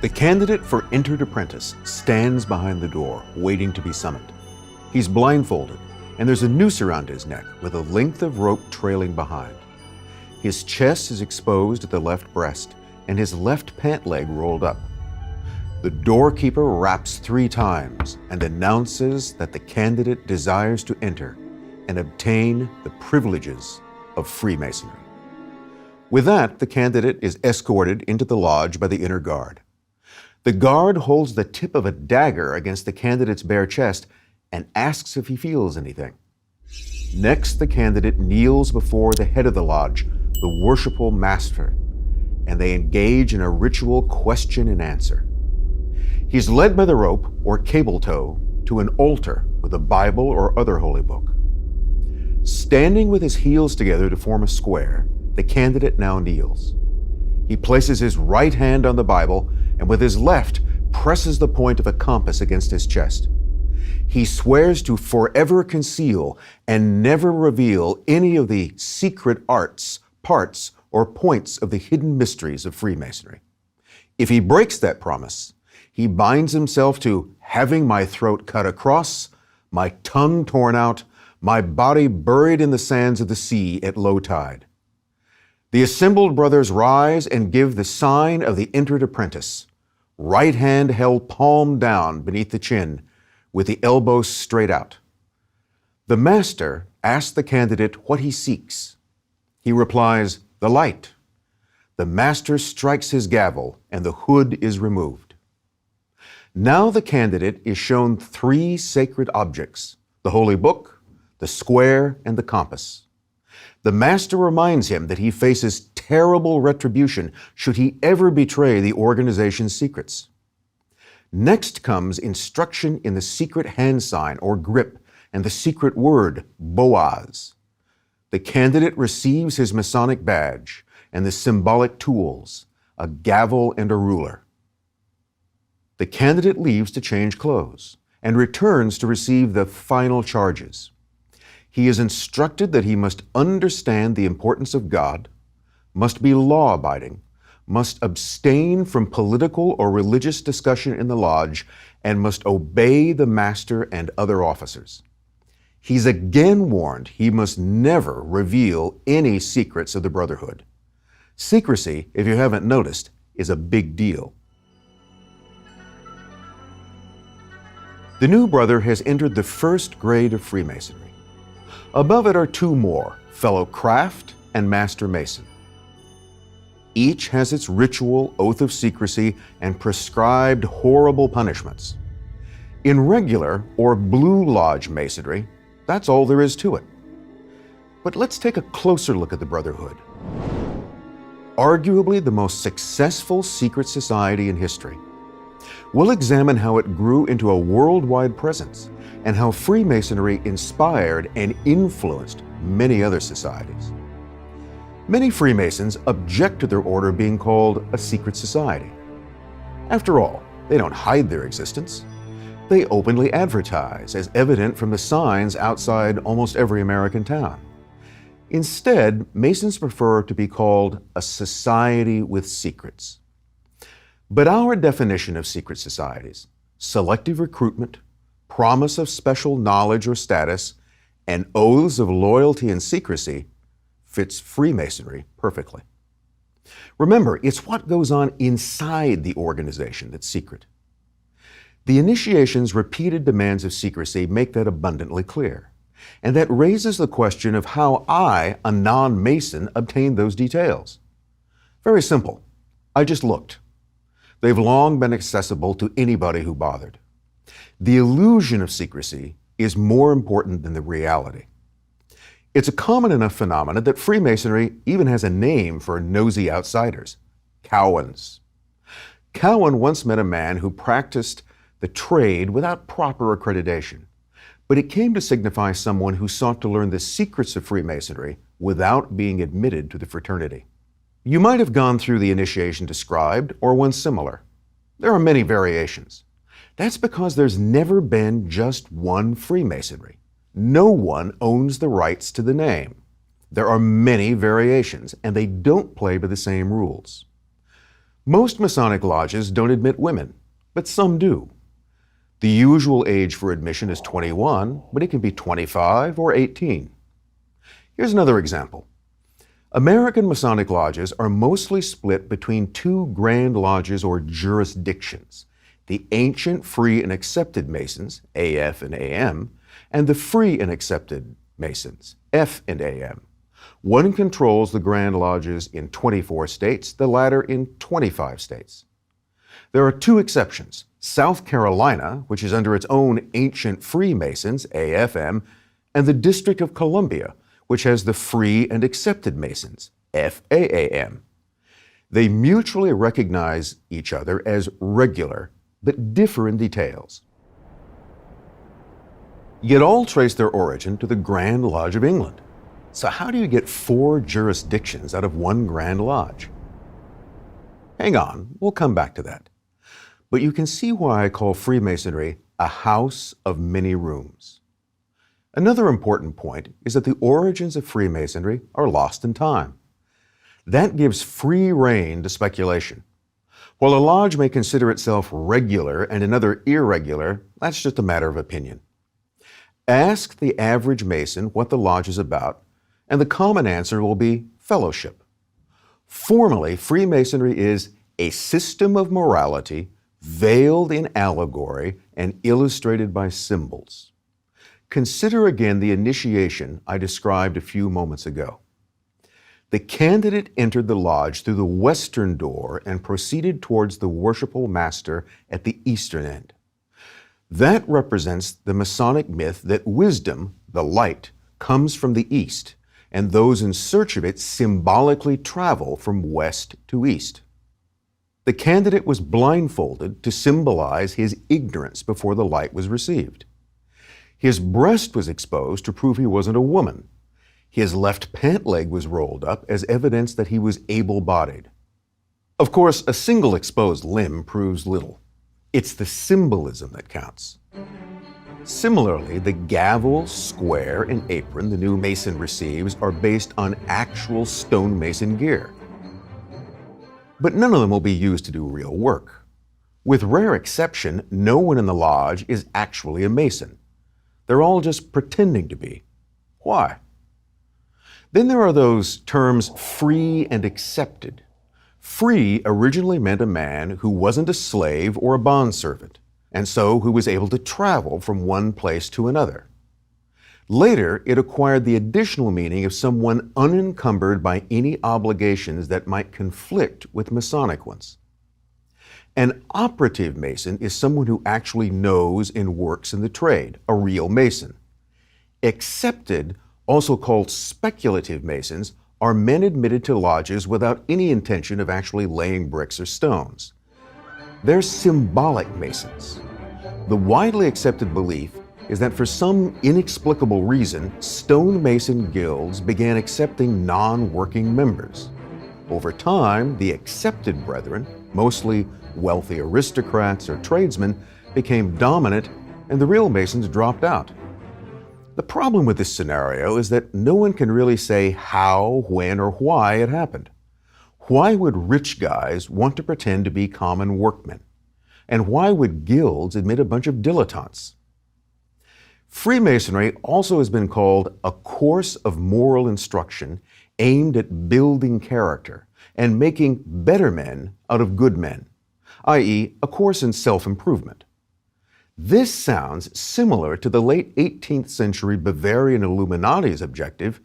The candidate for entered apprentice stands behind the door, waiting to be summoned. He's blindfolded, and there's a noose around his neck with a length of rope trailing behind. His chest is exposed at the left breast, and his left pant leg rolled up. The doorkeeper raps 3 times and announces that the candidate desires to enter and obtain the privileges of Freemasonry. With that, the candidate is escorted into the lodge by the inner guard. The guard holds the tip of a dagger against the candidate's bare chest and asks if he feels anything. Next, the candidate kneels before the head of the lodge, the worshipful master, and they engage in a ritual question and answer. He's led by the rope or cable tow to an altar with a Bible or other holy book. Standing with his heels together to form a square, the candidate now kneels. He places his right hand on the Bible and with his left presses the point of a compass against his chest. He swears to forever conceal and never reveal any of the secret arts, parts, or points of the hidden mysteries of Freemasonry. If he breaks that promise, he binds himself to having my throat cut across, my tongue torn out, my body buried in the sands of the sea at low tide. The assembled brothers rise and give the sign of the entered apprentice, right hand held palm down beneath the chin, with the elbows straight out. The master asks the candidate what he seeks. He replies, "The light." The master strikes his gavel and the hood is removed. Now the candidate is shown 3 sacred objects, the holy book, the square, and the compass. The master reminds him that he faces terrible retribution should he ever betray the organization's secrets. Next comes instruction in the secret hand sign or grip and the secret word, Boaz. The candidate receives his Masonic badge and the symbolic tools, a gavel and a ruler. The candidate leaves to change clothes and returns to receive the final charges. He is instructed that he must understand the importance of God, must be law-abiding, must abstain from political or religious discussion in the lodge, and must obey the master and other officers. He's again warned he must never reveal any secrets of the Brotherhood. Secrecy, if you haven't noticed, is a big deal. The new brother has entered the first grade of Freemasonry. Above it are 2 more, Fellow Craft and Master Mason. Each has its ritual, oath of secrecy, and prescribed horrible punishments. In regular or Blue Lodge Masonry, that's all there is to it. But let's take a closer look at the Brotherhood. Arguably the most successful secret society in history. We'll examine how it grew into a worldwide presence and how Freemasonry inspired and influenced many other societies. Many Freemasons object to their order being called a secret society. After all, they don't hide their existence. They openly advertise, as evident from the signs outside almost every American town. Instead, Masons prefer to be called a society with secrets. But our definition of secret societies, selective recruitment, promise of special knowledge or status, and oaths of loyalty and secrecy, fits Freemasonry perfectly. Remember, it's what goes on inside the organization that's secret. The initiation's repeated demands of secrecy make that abundantly clear, and that raises the question of how I, a non-Mason, obtained those details. Very simple. I just looked. They've long been accessible to anybody who bothered. The illusion of secrecy is more important than the reality. It's a common enough phenomenon that Freemasonry even has a name for nosy outsiders, Cowans. Cowan once met a man who practiced the trade without proper accreditation, but it came to signify someone who sought to learn the secrets of Freemasonry without being admitted to the fraternity. You might have gone through the initiation described or one similar. There are many variations. That's because there's never been just one Freemasonry. No one owns the rights to the name. There are many variations, and they don't play by the same rules. Most Masonic lodges don't admit women, but some do. The usual age for admission is 21, but it can be 25 or 18. Here's another example. American Masonic lodges are mostly split between two grand lodges or jurisdictions, the Ancient Free and Accepted Masons, AF and AM, and the Free and Accepted Masons, F and AM. One controls the Grand Lodges in 24 states, the latter in 25 states. There are two exceptions, South Carolina, which is under its own Ancient Freemasons, AFM, and the District of Columbia, which has the Free and Accepted Masons, FAAM. They mutually recognize each other as regular, but differ in details. Yet all trace their origin to the Grand Lodge of England. So how do you get 4 jurisdictions out of one Grand Lodge? Hang on, we'll come back to that. But you can see why I call Freemasonry a house of many rooms. Another important point is that the origins of Freemasonry are lost in time. That gives free rein to speculation. While a lodge may consider itself regular and another irregular, that's just a matter of opinion. Ask the average Mason what the lodge is about, and the common answer will be fellowship. Formally, Freemasonry is a system of morality veiled in allegory and illustrated by symbols. Consider again the initiation I described a few moments ago. The candidate entered the lodge through the western door and proceeded towards the worshipful master at the eastern end. That represents the Masonic myth that wisdom, the light, comes from the east, and those in search of it symbolically travel from west to east. The candidate was blindfolded to symbolize his ignorance before the light was received. His breast was exposed to prove he wasn't a woman. His left pant leg was rolled up as evidence that he was able-bodied. Of course, a single exposed limb proves little. It's the symbolism that counts. Similarly, the gavel, square, and apron the new Mason receives are based on actual stonemason gear. But none of them will be used to do real work. With rare exception, no one in the lodge is actually a Mason. They're all just pretending to be. Why? Then there are those terms free and accepted. Free originally meant a man who wasn't a slave or a bondservant, and so who was able to travel from one place to another. Later, it acquired the additional meaning of someone unencumbered by any obligations that might conflict with Masonic ones. An operative Mason is someone who actually knows and works in the trade, a real Mason. Accepted, also called speculative Masons, are men admitted to lodges without any intention of actually laying bricks or stones. They're symbolic Masons. The widely accepted belief is that for some inexplicable reason, stonemason guilds began accepting non-working members. Over time, the accepted brethren, mostly wealthy aristocrats or tradesmen, became dominant and the real Masons dropped out. The problem with this scenario is that no one can really say how, when, or why it happened. Why would rich guys want to pretend to be common workmen? And why would guilds admit a bunch of dilettantes? Freemasonry also has been called a course of moral instruction aimed at building character and making better men out of good men, i.e., a course in self-improvement. This sounds similar to the late 18th century Bavarian Illuminati's objective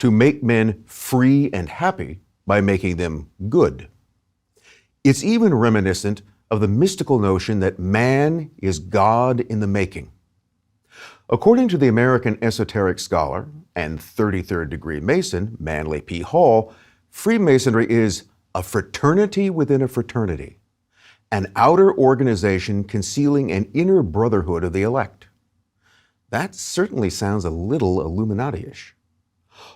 to make men free and happy by making them good. It's even reminiscent of the mystical notion that man is God in the making. According to the American esoteric scholar and 33rd degree Mason, Manly P. Hall, Freemasonry is a fraternity within a fraternity, an outer organization concealing an inner brotherhood of the elect. That certainly sounds a little Illuminati-ish.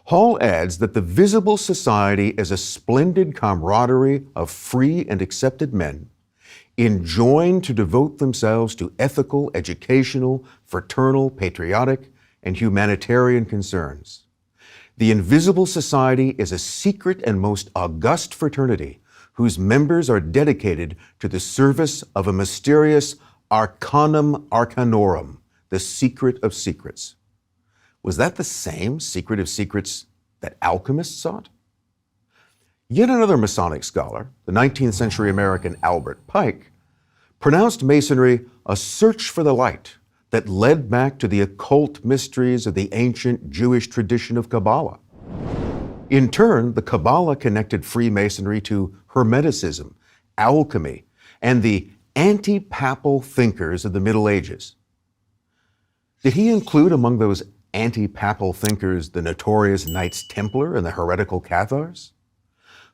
Hall adds that the visible society is a splendid camaraderie of free and accepted men, enjoined to devote themselves to ethical, educational, fraternal, patriotic, and humanitarian concerns. The invisible society is a secret and most august fraternity whose members are dedicated to the service of a mysterious Arcanum Arcanorum, the secret of secrets. Was that the same secret of secrets that alchemists sought? Yet another Masonic scholar, the 19th century American Albert Pike, pronounced Masonry a search for the light that led back to the occult mysteries of the ancient Jewish tradition of Kabbalah. In turn, the Kabbalah connected Freemasonry to Hermeticism, alchemy, and the anti-papal thinkers of the Middle Ages. Did he include among those anti-papal thinkers the notorious Knights Templar and the heretical Cathars?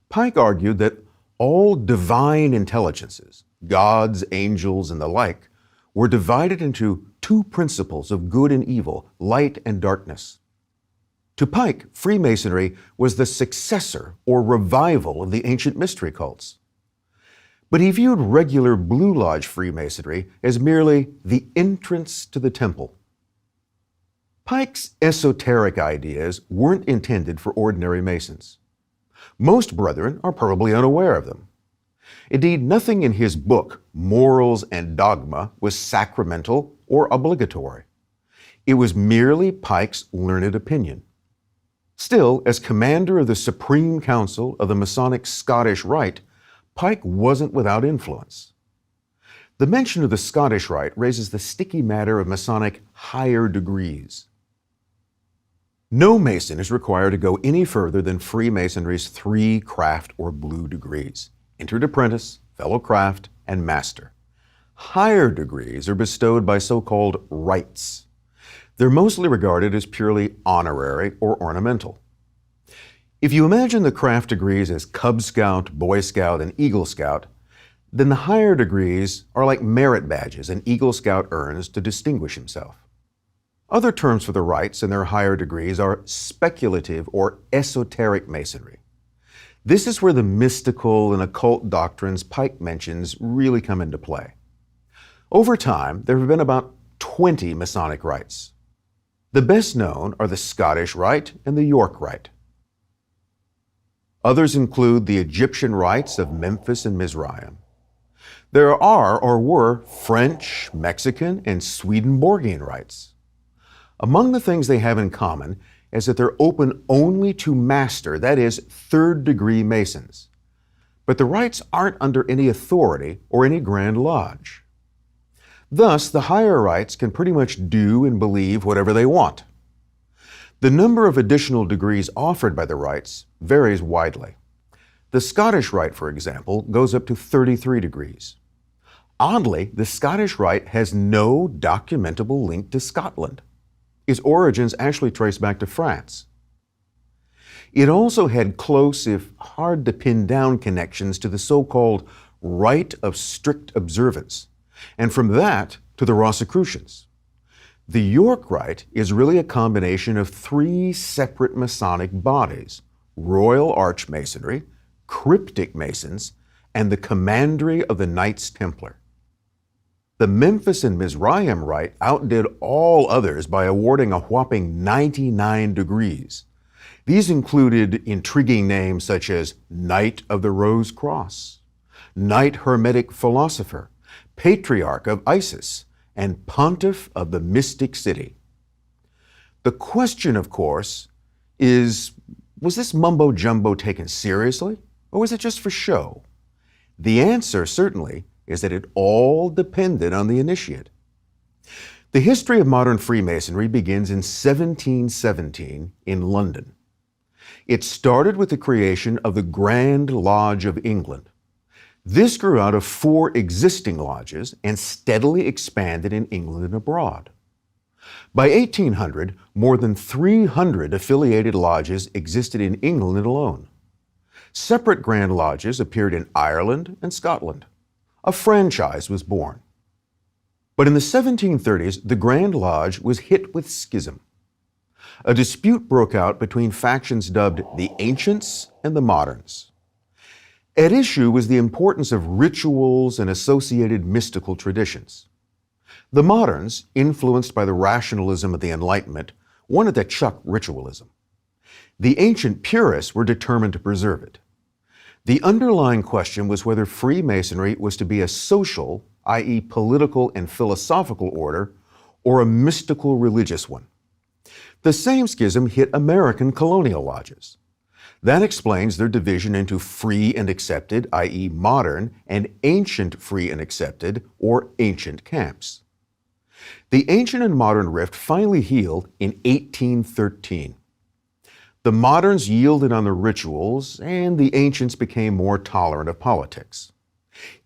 Pike argued that all divine intelligences, gods, angels, and the like, were divided into two principles of good and evil, light and darkness. To Pike, Freemasonry was the successor or revival of the ancient mystery cults. But he viewed regular Blue Lodge Freemasonry as merely the entrance to the temple. Pike's esoteric ideas weren't intended for ordinary Masons. Most brethren are probably unaware of them. Indeed, nothing in his book, Morals and Dogma, was sacramental or obligatory. It was merely Pike's learned opinion. Still, as commander of the Supreme Council of the Masonic Scottish Rite, Pike wasn't without influence. The mention of the Scottish Rite raises the sticky matter of Masonic higher degrees. No Mason is required to go any further than Freemasonry's 3 craft or blue degrees: entered apprentice, fellow craft, and master. Higher degrees are bestowed by so-called rites. They're mostly regarded as purely honorary or ornamental. If you imagine the craft degrees as Cub Scout, Boy Scout, and Eagle Scout, then the higher degrees are like merit badges an Eagle Scout earns to distinguish himself. Other terms for the rites and their higher degrees are speculative or esoteric Masonry. This is where the mystical and occult doctrines Pike mentions really come into play. Over time, there have been about 20 Masonic rites. The best known are the Scottish Rite and the York Rite. Others include the Egyptian rites of Memphis and Mizraim. There are or were French, Mexican, and Swedenborgian rites. Among the things they have in common is that they're open only to master, that is, third-degree Masons. But the rites aren't under any authority or any Grand Lodge. Thus, the higher rites can pretty much do and believe whatever they want. The number of additional degrees offered by the rites varies widely. The Scottish Rite, for example, goes up to 33 degrees. Oddly, the Scottish Rite has no documentable link to Scotland. Its origins actually trace back to France. It also had close, if hard to pin down, connections to the so-called Rite of Strict Observance, and from that to the Rosicrucians. The York Rite is really a combination of 3 separate Masonic bodies: Royal Archmasonry, Cryptic Masons, and the Commandery of the Knights Templar. The Memphis and Mizraim Rite outdid all others by awarding a whopping 99 degrees. These included intriguing names such as Knight of the Rose Cross, Knight Hermetic Philosopher, Patriarch of Isis, and Pontiff of the Mystic City. The question, of course, is, was this mumbo-jumbo taken seriously, or was it just for show? The answer, certainly, is that it all depended on the initiate. The history of modern Freemasonry begins in 1717 in London. It started with the creation of the Grand Lodge of England. This grew out of 4 existing lodges and steadily expanded in England and abroad. By 1800, more than 300 affiliated lodges existed in England alone. Separate Grand Lodges appeared in Ireland and Scotland. A franchise was born. But in the 1730s, the Grand Lodge was hit with schism. A dispute broke out between factions dubbed the Ancients and the Moderns. At issue was the importance of rituals and associated mystical traditions. The Moderns, influenced by the rationalism of the Enlightenment, wanted to chuck ritualism. The ancient purists were determined to preserve it. The underlying question was whether Freemasonry was to be a social, i.e., political and philosophical order, or a mystical religious one. The same schism hit American colonial lodges. That explains their division into free and accepted, i.e., modern, and ancient free and accepted, or ancient camps. The ancient and modern rift finally healed in 1813. The moderns yielded on the rituals, and the ancients became more tolerant of politics.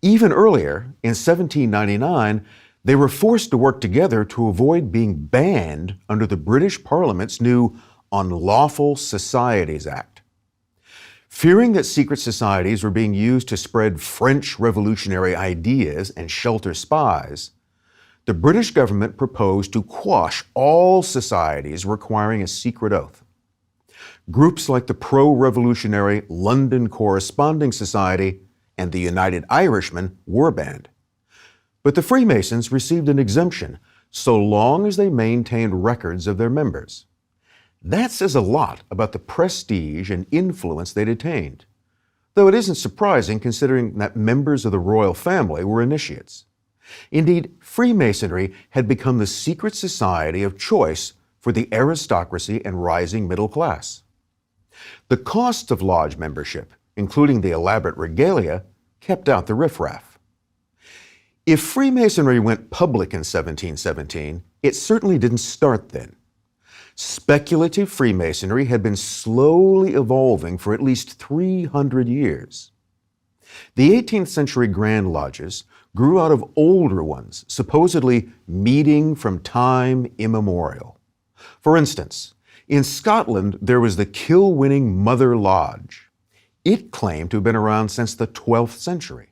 Even earlier, in 1799, they were forced to work together to avoid being banned under the British Parliament's new Unlawful Societies Act. Fearing that secret societies were being used to spread French revolutionary ideas and shelter spies, the British government proposed to quash all societies requiring a secret oath. Groups like the pro-revolutionary London Corresponding Society and the United Irishmen were banned. But the Freemasons received an exemption so long as they maintained records of their members. That says a lot about the prestige and influence they'd attained, though it isn't surprising considering that members of the royal family were initiates. Indeed, Freemasonry had become the secret society of choice for the aristocracy and rising middle class. The costs of lodge membership, including the elaborate regalia, kept out the riffraff. If Freemasonry went public in 1717, it certainly didn't start then. Speculative Freemasonry had been slowly evolving for at least 300 years. The 18th century Grand Lodges grew out of older ones, supposedly meeting from time immemorial. For instance, in Scotland, there was the Kilwinning Mother Lodge. It claimed to have been around since the 12th century.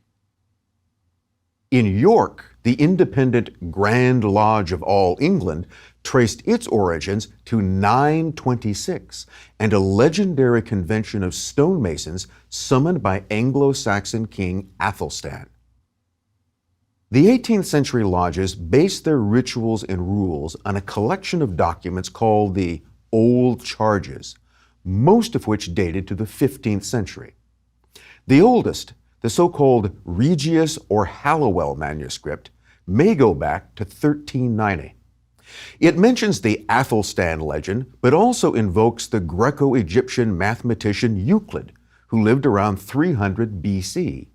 In York, the independent Grand Lodge of All England traced its origins to 926 and a legendary convention of stonemasons summoned by Anglo-Saxon King Athelstan. The 18th century lodges based their rituals and rules on a collection of documents called the Old Charges, most of which dated to the 15th century. The oldest, the so-called Regius or Hallowell manuscript, may go back to 1390. It mentions the Athelstan legend, but also invokes the Greco-Egyptian mathematician Euclid, who lived around 300 BC.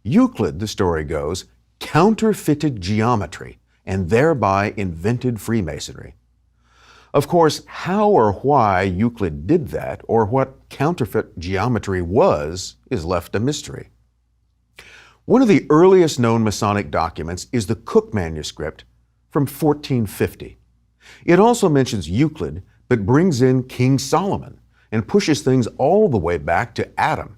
Euclid, the story goes, counterfeited geometry and thereby invented Freemasonry. Of course, how or why Euclid did that, or what counterfeit geometry was, is left a mystery. One of the earliest known Masonic documents is the Cook manuscript from 1450. It also mentions Euclid, but brings in King Solomon and pushes things all the way back to Adam.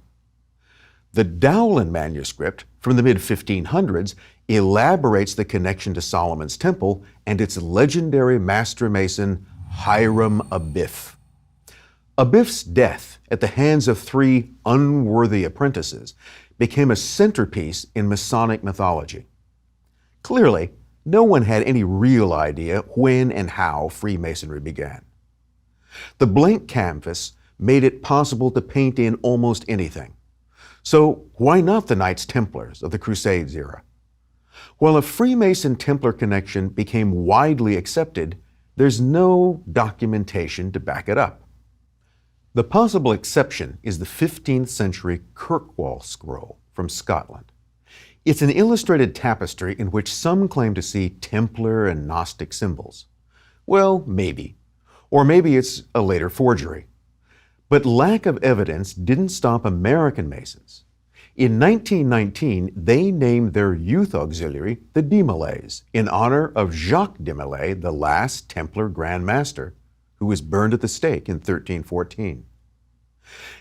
The Dowland manuscript from the mid-1500s elaborates the connection to Solomon's temple and its legendary master mason, Hiram Abiff. Abiff's death at the hands of 3 unworthy apprentices became a centerpiece in Masonic mythology. Clearly, no one had any real idea when and how Freemasonry began. The blank canvas made it possible to paint in almost anything. So why not the Knights Templars of the Crusades era? While a Freemason-Templar connection became widely accepted, there's no documentation to back it up. The possible exception is the 15th century Kirkwall scroll from Scotland. It's an illustrated tapestry in which some claim to see Templar and Gnostic symbols. Well, maybe. Or maybe it's a later forgery. But lack of evidence didn't stop American Masons. In 1919, they named their youth auxiliary the De Malays in honor of Jacques de Molay, the last Templar Grand Master, who was burned at the stake in 1314.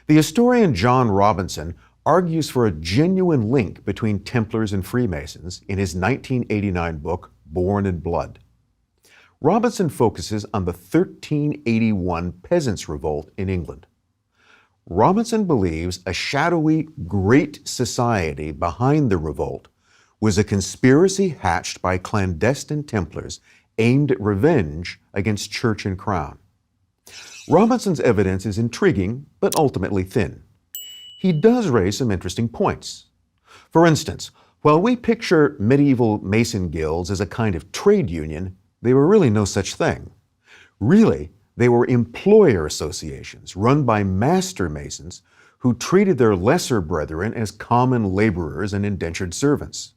The historian John Robinson argues for a genuine link between Templars and Freemasons in his 1989 book, Born in Blood. Robinson focuses on the 1381 Peasants' Revolt in England. Robinson believes a shadowy Great Society behind the revolt was a conspiracy hatched by clandestine Templars aimed at revenge against church and crown. Robinson's evidence is intriguing, but ultimately thin. he does raise some interesting points. For instance, while we picture medieval Mason guilds as a kind of trade union, they were really no such thing. Really, they were employer associations run by master masons who treated their lesser brethren as common laborers and indentured servants.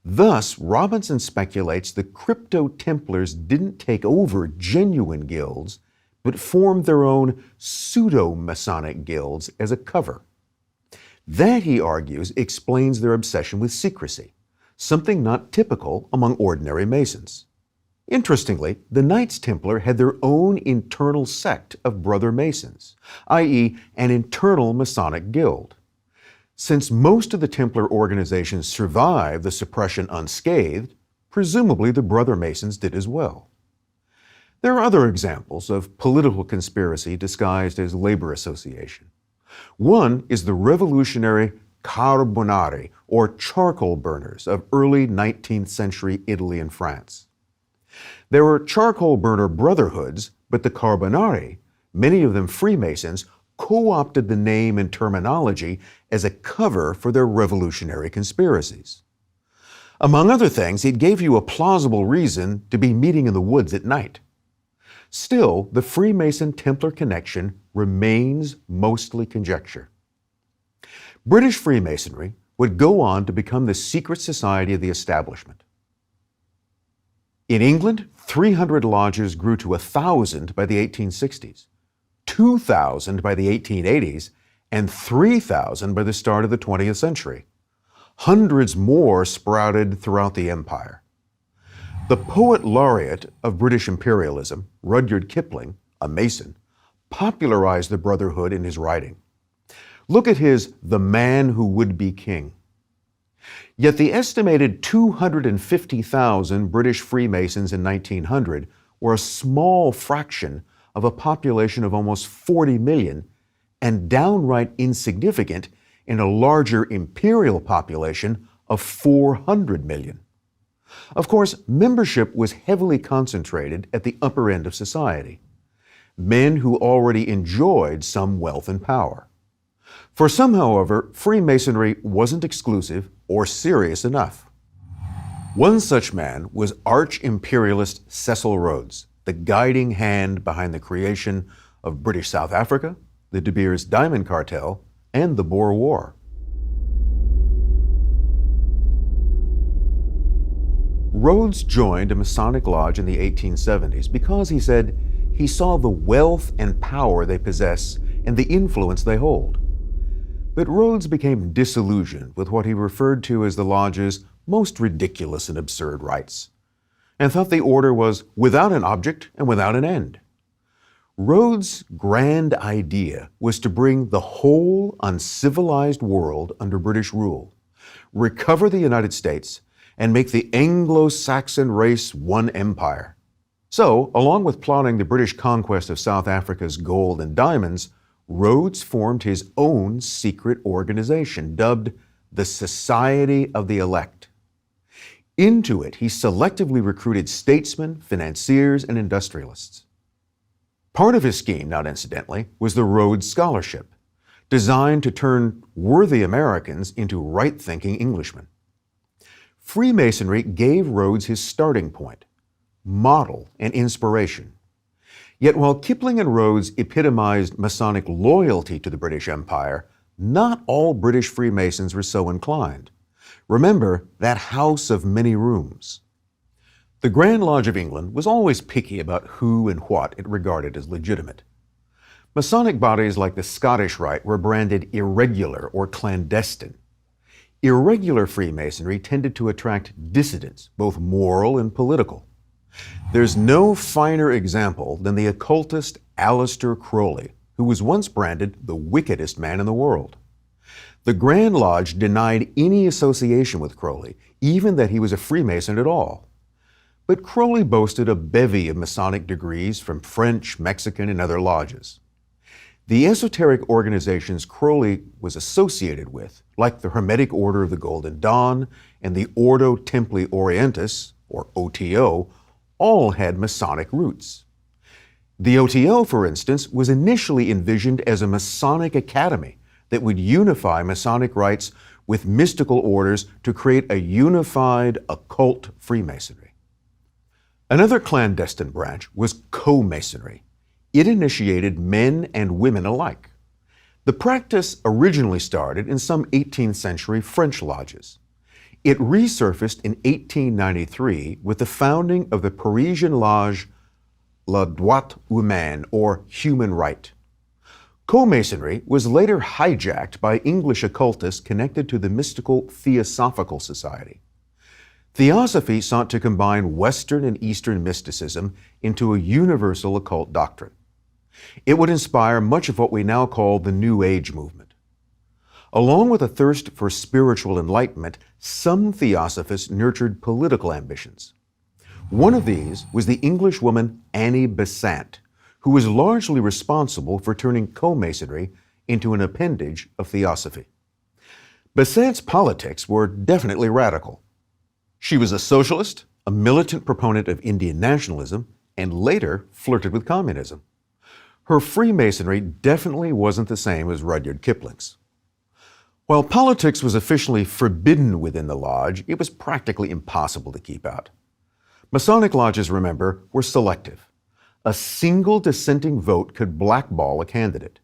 Thus, Robinson speculates the Crypto-Templars didn't take over genuine guilds, but formed their own pseudo-Masonic guilds as a cover. That, he argues, explains their obsession with secrecy, something not typical among ordinary Masons. Interestingly, the Knights Templar had their own internal sect of Brother Masons, i.e., an internal Masonic guild. Since most of the Templar organizations survived the suppression unscathed, presumably the Brother Masons did as well. There are other examples of political conspiracy disguised as labor association. One is the revolutionary Carbonari, or charcoal burners, of early 19th century Italy and France. There were charcoal burner brotherhoods, but the Carbonari, many of them Freemasons, co-opted the name and terminology as a cover for their revolutionary conspiracies. Among other things, it gave you a plausible reason to be meeting in the woods at night. Still, the Freemason-Templar connection remains mostly conjecture. British Freemasonry would go on to become the secret society of the establishment. In England, 300 lodges grew to 1,000 by the 1860s, 2,000 by the 1880s, and 3,000 by the start of the 20th century. Hundreds more sprouted throughout the empire. The poet laureate of British imperialism, Rudyard Kipling, a Mason, popularized the brotherhood in his writing. Look at his The Man Who Would Be King. Yet the estimated 250,000 British Freemasons in 1900 were a small fraction of a population of almost 40 million and downright insignificant in a larger imperial population of 400 million. Of course, membership was heavily concentrated at the upper end of society, men who already enjoyed some wealth and power. For some, however, Freemasonry wasn't exclusive or serious enough. One such man was arch-imperialist Cecil Rhodes, the guiding hand behind the creation of British South Africa, the De Beers Diamond Cartel, and the Boer War. Rhodes joined a Masonic lodge in the 1870s because, he said, he saw the wealth and power they possess and the influence they hold. But Rhodes became disillusioned with what he referred to as the lodge's most ridiculous and absurd rites, and thought the order was without an object and without an end. Rhodes' grand idea was to bring the whole uncivilized world under British rule, recover the United States, and make the Anglo-Saxon race one empire. So, along with plotting the British conquest of South Africa's gold and diamonds, Rhodes formed his own secret organization, dubbed the Society of the Elect. Into it, he selectively recruited statesmen, financiers, and industrialists. Part of his scheme, not incidentally, was the Rhodes Scholarship, designed to turn worthy Americans into right-thinking Englishmen. Freemasonry gave Rhodes his starting point, model, and inspiration. Yet while Kipling and Rhodes epitomized Masonic loyalty to the British Empire, not all British Freemasons were so inclined. Remember that house of many rooms. The Grand Lodge of England was always picky about who and what it regarded as legitimate. Masonic bodies like the Scottish Rite were branded irregular or clandestine. Irregular Freemasonry tended to attract dissidents, both moral and political. There's no finer example than the occultist Aleister Crowley, who was once branded the wickedest man in the world. The Grand Lodge denied any association with Crowley, even that he was a Freemason at all. But Crowley boasted a bevy of Masonic degrees from French, Mexican, and other lodges. The esoteric organizations Crowley was associated with, like the Hermetic Order of the Golden Dawn and the Ordo Templi Orientis, or OTO, all had Masonic roots. The OTO, for instance, was initially envisioned as a Masonic academy that would unify Masonic rites with mystical orders to create a unified occult Freemasonry. Another clandestine branch was co-Masonry. It initiated men and women alike. The practice originally started in some 18th century French lodges. It resurfaced in 1893 with the founding of the Parisian lodge Le Droit Humain, or Human Right. Co-Masonry was later hijacked by English occultists connected to the mystical Theosophical Society. Theosophy sought to combine Western and Eastern mysticism into a universal occult doctrine. It would inspire much of what we now call the New Age movement. Along with a thirst for spiritual enlightenment, some Theosophists nurtured political ambitions. One of these was the English woman Annie Besant, who was largely responsible for turning co-Masonry into an appendage of Theosophy. Besant's politics were definitely radical. She was a socialist, a militant proponent of Indian nationalism, and later flirted with communism. Her Freemasonry definitely wasn't the same as Rudyard Kipling's. While politics was officially forbidden within the lodge, it was practically impossible to keep out. Masonic lodges, remember, were selective. A single dissenting vote could blackball a candidate.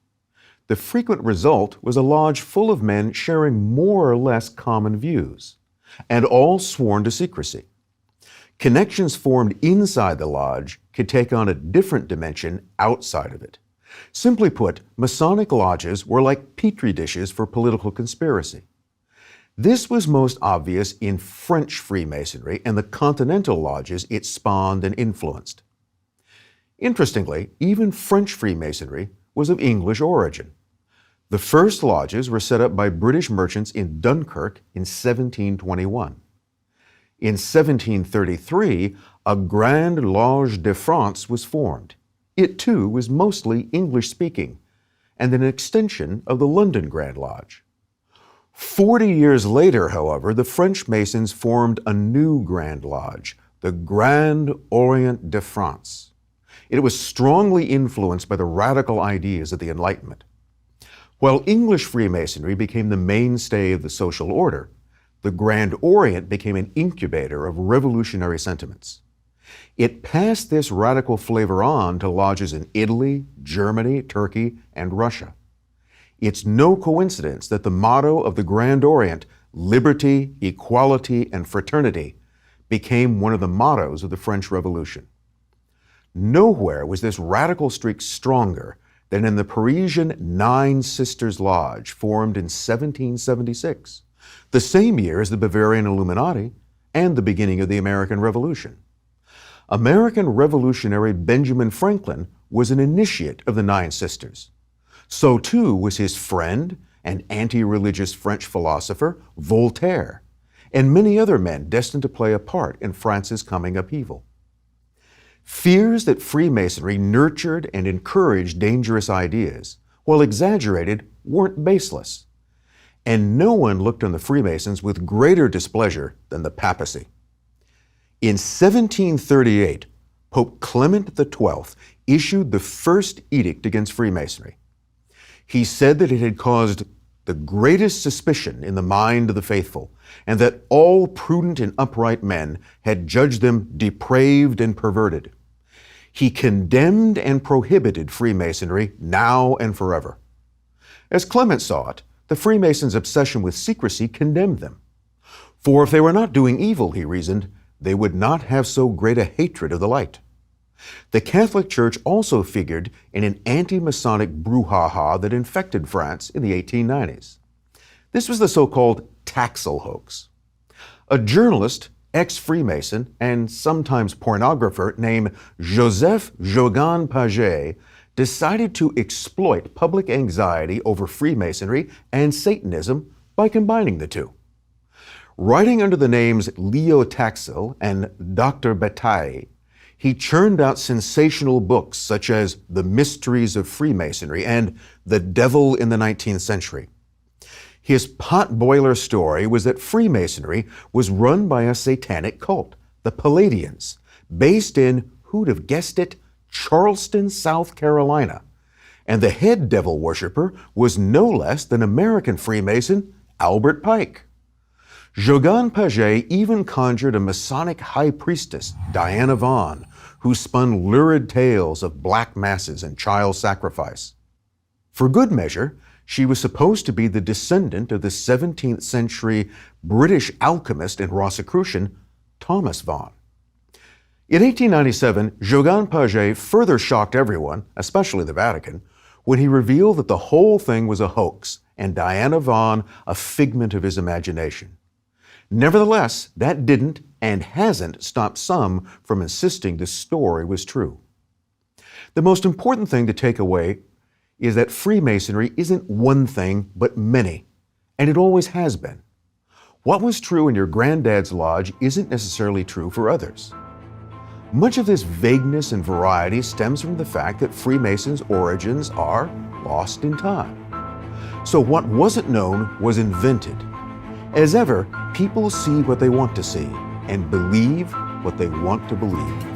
The frequent result was a lodge full of men sharing more or less common views, and all sworn to secrecy. Connections formed inside the lodge could take on a different dimension outside of it. Simply put, Masonic lodges were like petri dishes for political conspiracy. This was most obvious in French Freemasonry and the continental lodges it spawned and influenced. Interestingly, even French Freemasonry was of English origin. The first lodges were set up by British merchants in Dunkirk in 1721. In 1733, a Grande Loge de France was formed. It too was mostly English-speaking, and an extension of the London Grand Lodge. 40 years later, however, the French Masons formed a new Grand Lodge, the Grand Orient de France. It was strongly influenced by the radical ideas of the Enlightenment. While English Freemasonry became the mainstay of the social order, the Grand Orient became an incubator of revolutionary sentiments. It passed this radical flavor on to lodges in Italy, Germany, Turkey, and Russia. It's no coincidence that the motto of the Grand Orient, liberty, equality, and fraternity, became one of the mottos of the French Revolution. Nowhere was this radical streak stronger than in the Parisian Nine Sisters Lodge, formed in 1776, the same year as the Bavarian Illuminati and the beginning of the American Revolution. American revolutionary Benjamin Franklin was an initiate of the Nine Sisters. So too was his friend and anti-religious French philosopher Voltaire, and many other men destined to play a part in France's coming upheaval. Fears that Freemasonry nurtured and encouraged dangerous ideas, while exaggerated, weren't baseless. And no one looked on the Freemasons with greater displeasure than the papacy. In 1738, Pope Clement XII issued the first edict against Freemasonry. He said that it had caused the greatest suspicion in the mind of the faithful, and that all prudent and upright men had judged them depraved and perverted. He condemned and prohibited Freemasonry now and forever. As Clement saw it, the Freemasons' obsession with secrecy condemned them. For if they were not doing evil, he reasoned, they would not have so great a hatred of the light. The Catholic Church also figured in an anti-Masonic brouhaha that infected France in the 1890s. This was the so-called Taxil hoax. A journalist, ex-Freemason, and sometimes pornographer named Joseph Jogan Paget decided to exploit public anxiety over Freemasonry and Satanism by combining the two. Writing under the names Leo Taxil and Dr. Bataille, he churned out sensational books such as The Mysteries of Freemasonry and The Devil in the 19th Century. His potboiler story was that Freemasonry was run by a satanic cult, the Palladians, based in, who'd have guessed it, Charleston, South Carolina, And the head devil worshiper was no less than American Freemason Albert Pike. Jogann Paget even conjured a Masonic high priestess, Diana Vaughan, who spun lurid tales of black masses and child sacrifice. For good measure, she was supposed to be the descendant of the 17th century British alchemist and Rosicrucian Thomas Vaughan. In 1897, Jogann Paget further shocked everyone, especially the Vatican, when he revealed that the whole thing was a hoax and Diana Vaughan a figment of his imagination. Nevertheless, that didn't and hasn't stopped some from insisting the story was true. The most important thing to take away is that Freemasonry isn't one thing, but many, and it always has been. What was true in your granddad's lodge isn't necessarily true for others. Much of this vagueness and variety stems from the fact that Freemasons' origins are lost in time. So what wasn't known was invented. As ever, people see what they want to see and believe what they want to believe.